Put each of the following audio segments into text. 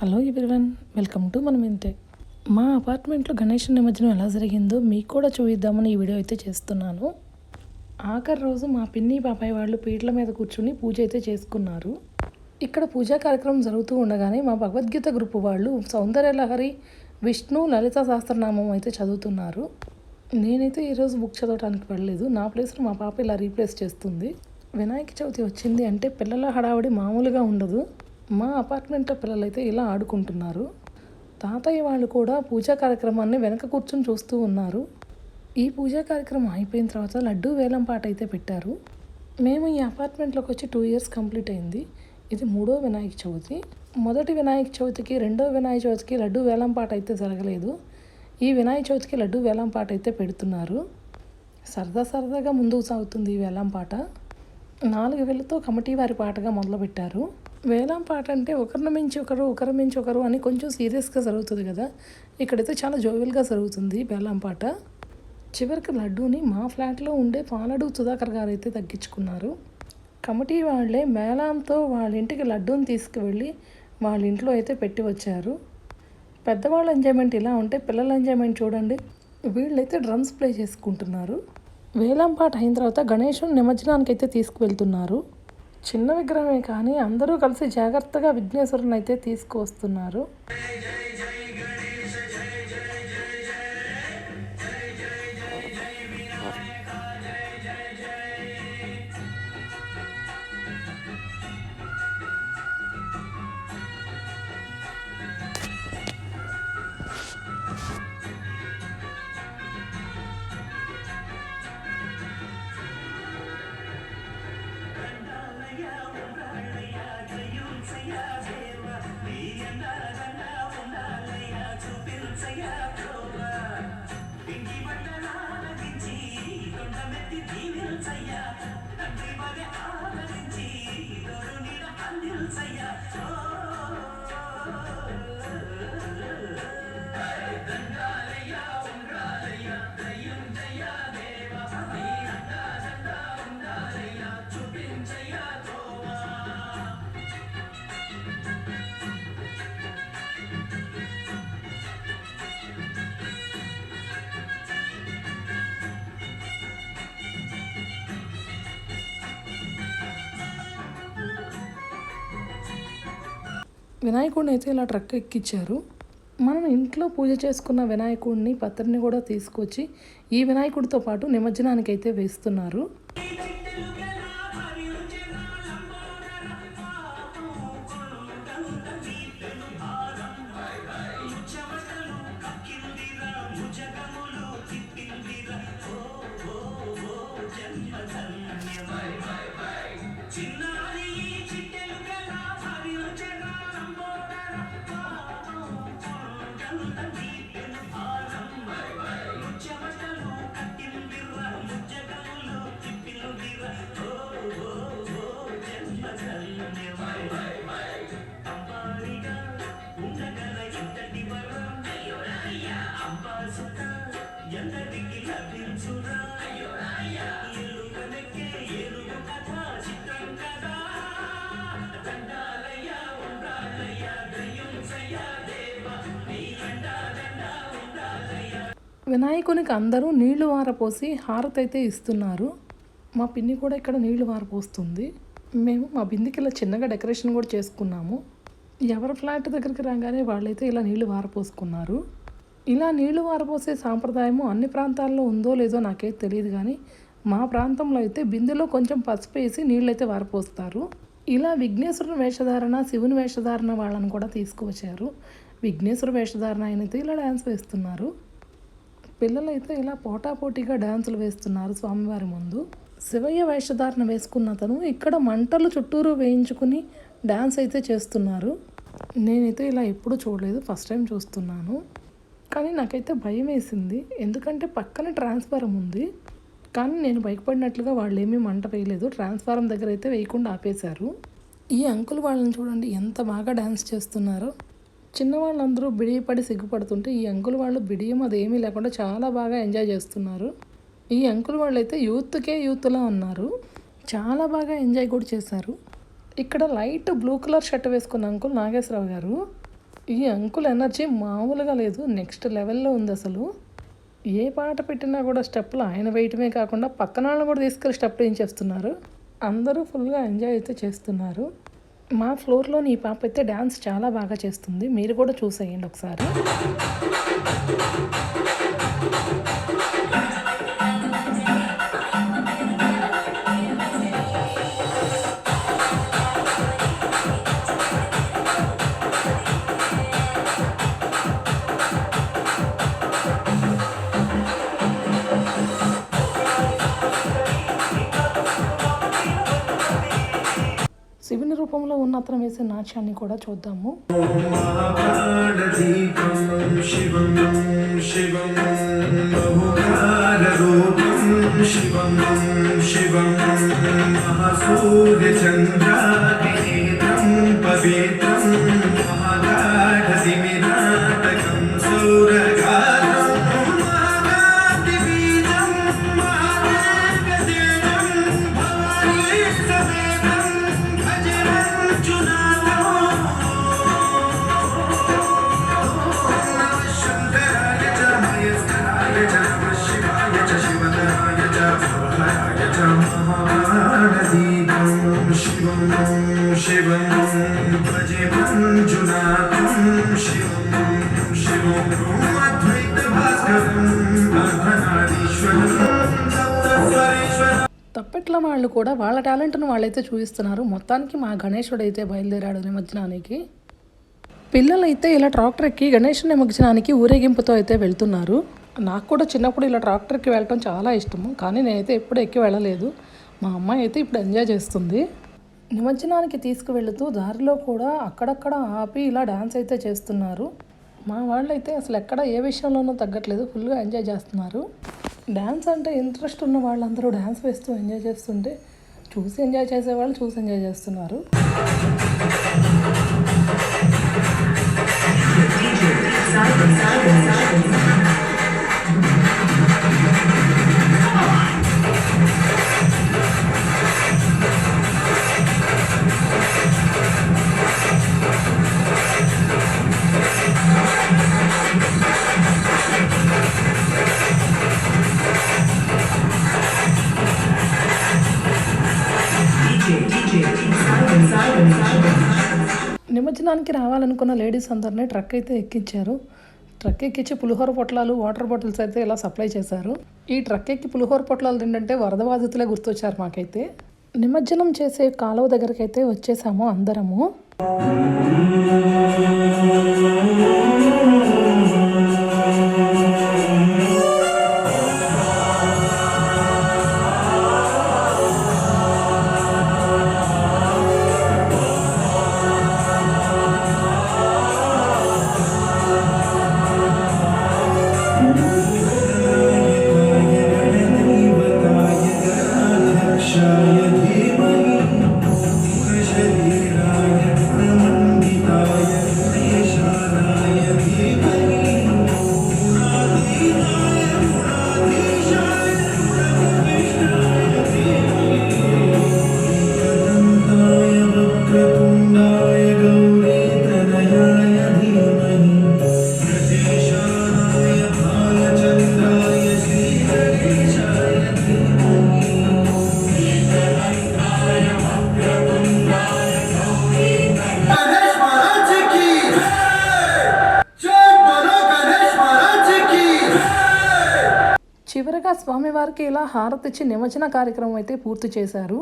Hello everyone, welcome to మనం ఇంతే. మా అపార్ట్మెంట్లో గణేష్ నిమజ్జనం ఎలా జరిగిందో మీకు కూడా చూపిద్దామని ఈ వీడియో అయితే చేస్తున్నాను. ఆఖరి రోజు మా పిన్ని బాబాయ్ వాళ్ళు పీటల మీద కూర్చుని పూజ అయితే చేసుకున్నారు. ఇక్కడ పూజా కార్యక్రమం జరుగుతూ ఉండగానే మా భగవద్గీత గ్రూప్ వాళ్ళు సౌందర్యలహరి విష్ణు లలిత సహస్రనామం అయితే చదువుతున్నారు. నేనైతే ఈరోజు బుక్ చదవడానికి వెళ్ళలేదు. నా ప్లేస్లో మా పాప ఇలా రీప్లేస్ చేస్తుంది. వినాయక చవితి వచ్చింది అంటే పిల్లల హడావడి మామూలుగా ఉండదు. మా అపార్ట్మెంట్లో పిల్లలైతే ఇలా ఆడుకుంటున్నారు. తాతయ్య వాళ్ళు కూడా పూజా కార్యక్రమాన్ని వెనక కూర్చొని చూస్తూ ఉన్నారు. ఈ పూజా కార్యక్రమం అయిపోయిన తర్వాత లడ్డూ వేలం పాట అయితే పెట్టారు. మేము ఈ అపార్ట్మెంట్లోకి వచ్చి 2 years కంప్లీట్ అయింది. ఇది 3వ వినాయక చవితి. మొదటి వినాయక చవితికి, రెండవ వినాయక చవితికి లడ్డూ వేలం పాట అయితే జరగలేదు. ఈ వినాయక చవితికి లడ్డూ వేలం పాట అయితే పెడుతున్నారు. సరదాగా ముందుకు సాగుతుంది ఈ వేలం పాట. 4 వేలతో కమిటీ వారి పాటగా మొదలుపెట్టారు. వేలం పాట అంటే ఒకరిని మించి ఒకరు అని కొంచెం సీరియస్గా జరుగుతుంది కదా. ఇక్కడైతే చాలా జోవియల్గా జరుగుతుంది వేలం పాట. చివరికి లడ్డూని మా ఫ్లాట్లో ఉండే పాలడు సుధాకర్ గారు అయితే తగ్గించుకున్నారు. కమిటీ వాళ్ళే మేళంతో వాళ్ళ ఇంటికి లడ్డూని తీసుకువెళ్ళి వాళ్ళ ఇంట్లో అయితే పెట్టి వచ్చారు. పెద్దవాళ్ళ ఎంజాయ్మెంట్ ఇలా ఉంటే పిల్లల ఎంజాయ్మెంట్ చూడండి. వీళ్ళైతే డ్రమ్స్ ప్లే చేసుకుంటున్నారు. వేలం పాట అయిన తర్వాత గణేశుని నిమజ్జనానికి అయితే తీసుకువెళ్తున్నారు. చిన్న విగ్రహమే కానీ అందరూ కలిసి జాగ్రత్తగా విఘ్నేశ్వరుని అయితే తీసుకువస్తున్నారు. వినాయకుడిని అయితే ఇలా ట్రక్ ఎక్కించారు. మనం ఇంట్లో పూజ చేసుకున్న వినాయకుడిని పత్రిని కూడా తీసుకొచ్చి ఈ వినాయకుడితో పాటు నిమజ్జనానికి అయితే వేస్తున్నారు. వినాయకునికి అందరూ నీళ్లు వారపోసి హారతి అయితే ఇస్తున్నారు. మా పిన్ని కూడా ఇక్కడ నీళ్లు వారపోస్తుంది. మేము మా బిందికి ఇలా చిన్నగా డెకరేషన్ కూడా చేసుకున్నాము. ఎవరి ఫ్లాట్ దగ్గరికి రాగానే వాళ్ళైతే ఇలా నీళ్లు వారపోసుకున్నారు. ఇలా నీళ్లు వారపోసే సాంప్రదాయము అన్ని ప్రాంతాల్లో ఉందో లేదో నాకైతే తెలియదు, కానీ మా ప్రాంతంలో అయితే బిందెలో కొంచెం పసుపు వేసి నీళ్ళైతే వారపోస్తారు. ఇలా విఘ్నేశ్వరుని వేషధారణ, శివుని వేషధారణ వాళ్ళని కూడా తీసుకువచ్చారు. విఘ్నేశ్వర వేషధారణ అయినైతే ఇలా డ్యాన్స్ వేస్తున్నారు. పిల్లలైతే ఇలా పోటాపోటీగా డ్యాన్సులు వేస్తున్నారు స్వామివారి ముందు. శివయ్య వేషధారణ వేసుకున్న అతను ఇక్కడ మంటలు చుట్టూరు వేయించుకుని డ్యాన్స్ అయితే చేస్తున్నారు. నేనైతే ఇలా ఎప్పుడూ చూడలేదు, ఫస్ట్ టైం చూస్తున్నాను. కానీ నాకైతే భయం వేసింది, ఎందుకంటే పక్కన ట్రాన్స్ఫారం ఉంది. కానీ నేను భయపడినట్లుగా వాళ్ళు ఏమీ మంట వేయలేదు. ట్రాన్స్ఫారం దగ్గర అయితే వేయకుండా ఆపేశారు. ఈ అంకుల్ వాళ్ళని చూడండి ఎంత బాగా డ్యాన్స్ చేస్తున్నారో. చిన్నవాళ్ళందరూ బిడియపడి సిగ్గుపడుతుంటే ఈ అంకుల్ వాళ్ళు బిడియం అదేమీ లేకుండా చాలా బాగా ఎంజాయ్ చేస్తున్నారు. ఈ అంకుల్ వాళ్ళైతే యూత్లా ఉన్నారు. చాలా బాగా ఎంజాయ్ కూడా చేశారు. ఇక్కడ లైట్ బ్లూ కలర్ షర్ట్ వేసుకున్న అంకుల్ నాగేశ్వరరావు గారు. ఈ అంకుల్ ఎనర్జీ మామూలుగా లేదు, నెక్స్ట్ లెవెల్లో ఉంది అసలు. ఏ పాట పెట్టినా కూడా స్టెప్పులు ఆయన వేయటమే కాకుండా పక్కన వాళ్ళని కూడా తీసుకెళ్ళి స్టెప్పులు ఏం చేస్తున్నారు. అందరూ ఫుల్గా ఎంజాయ్ అయితే చేస్తున్నారు. మా ఫ్లోర్లోని ఈ పాప అయితే డ్యాన్స్ చాలా బాగా చేస్తుంది, మీరు కూడా చూసేయండి ఒకసారి. శివుని రూపంలో ఉన్న అతను వేసే నాట్యాన్ని కూడా చూద్దాము. తప్పెట్ల వాళ్ళు కూడా వాళ్ళ టాలెంట్ను వాళ్ళైతే చూపిస్తున్నారు. మొత్తానికి మా గణేశుడు అయితే బయలుదేరాడు నిమజ్జనానికి. పిల్లలైతే ఇలా ట్రాక్టర్ ఎక్కి గణేష్ నిమజ్జనానికి ఊరేగింపుతో అయితే వెళ్తున్నారు. నాకు కూడా చిన్నప్పుడు ఇలా ట్రాక్టర్కి వెళ్ళటం చాలా ఇష్టము, కానీ నేనైతే ఎప్పుడు ఎక్కి వెళ్ళలేదు. మా అమ్మాయి అయితే ఇప్పుడు ఎంజాయ్ చేస్తుంది. నిమజ్జనానికి తీసుకువెళుతూ దారిలో కూడా అక్కడక్కడ ఆపి ఇలా డ్యాన్స్ అయితే చేస్తున్నారు. మా వాళ్ళు అయితే అసలు ఎక్కడ ఏ విషయంలోనూ తగ్గట్లేదు, ఫుల్గా ఎంజాయ్ చేస్తున్నారు. డ్యాన్స్ అంటే ఇంట్రెస్ట్ ఉన్న వాళ్ళందరూ డ్యాన్స్ వేస్తూ ఎంజాయ్ చేస్తుంటే చూసి ఎంజాయ్ చేసేవాళ్ళు చూసి ఎంజాయ్ చేస్తున్నారు. నిమజ్జనానికి రావాలనుకున్న లేడీస్ అందరినీ ట్రక్ అయితే ఎక్కించారు. ట్రక్ ఎక్కించి పులిహోర పొట్లాలు, వాటర్ బాటిల్స్ అయితే ఇలా సప్లై చేశారు. ఈ ట్రక్ ఎక్కి పులిహోర పొట్లాలు తింటే వరద బాధితులే గుర్తొచ్చారు మాకైతే. నిమజ్జనం చేసే కాలువ దగ్గరికి అయితే వచ్చేసాము అందరము. చివరగా స్వామివారికి ఇలా హారతిచ్చి నిమజ్జన కార్యక్రమం అయితే పూర్తి చేశారు.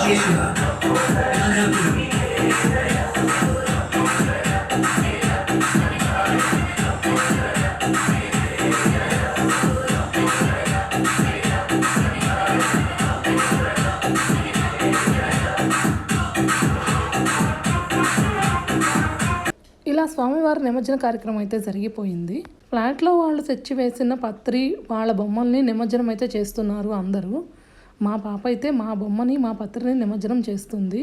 ఇలా స్వామివారి నిమజ్జన కార్యక్రమం అయితే జరిగిపోయింది. ఫ్లాట్లో వాళ్ళు తెచ్చి వేసిన పత్రి వాళ్ళ బొమ్మల్ని నిమజ్జనం అయితే చేస్తున్నారు అందరూ. మా పాప అయితే మా బొమ్మని మా పత్రిని నిమజ్జనం చేస్తుంది.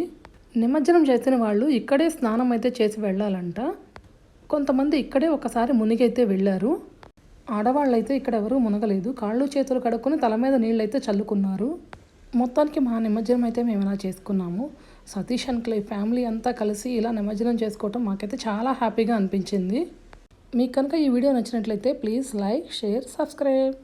నిమజ్జనం చేసిన వాళ్ళు ఇక్కడే స్నానం అయితే చేసి వెళ్ళాలంట. కొంతమంది ఇక్కడే ఒకసారి మునిగైతే వెళ్ళారు. ఆడవాళ్ళు అయితే ఇక్కడ ఎవరూ మునగలేదు. కాళ్ళు చేతులు కడుక్కొని తల మీద నీళ్ళైతే చల్లుకున్నారు. మొత్తానికి మా నిమజ్జనం అయితే మేము ఇలా చేసుకున్నాము. సతీష్ అంకుల్ ఫ్యామిలీ అంతా కలిసి ఇలా నిమజ్జనం చేసుకోవటం మాకైతే చాలా హ్యాపీగా అనిపించింది. మీకు కనుక ఈ వీడియో నచ్చినట్లయితే ప్లీజ్ లైక్, షేర్, సబ్స్క్రైబ్.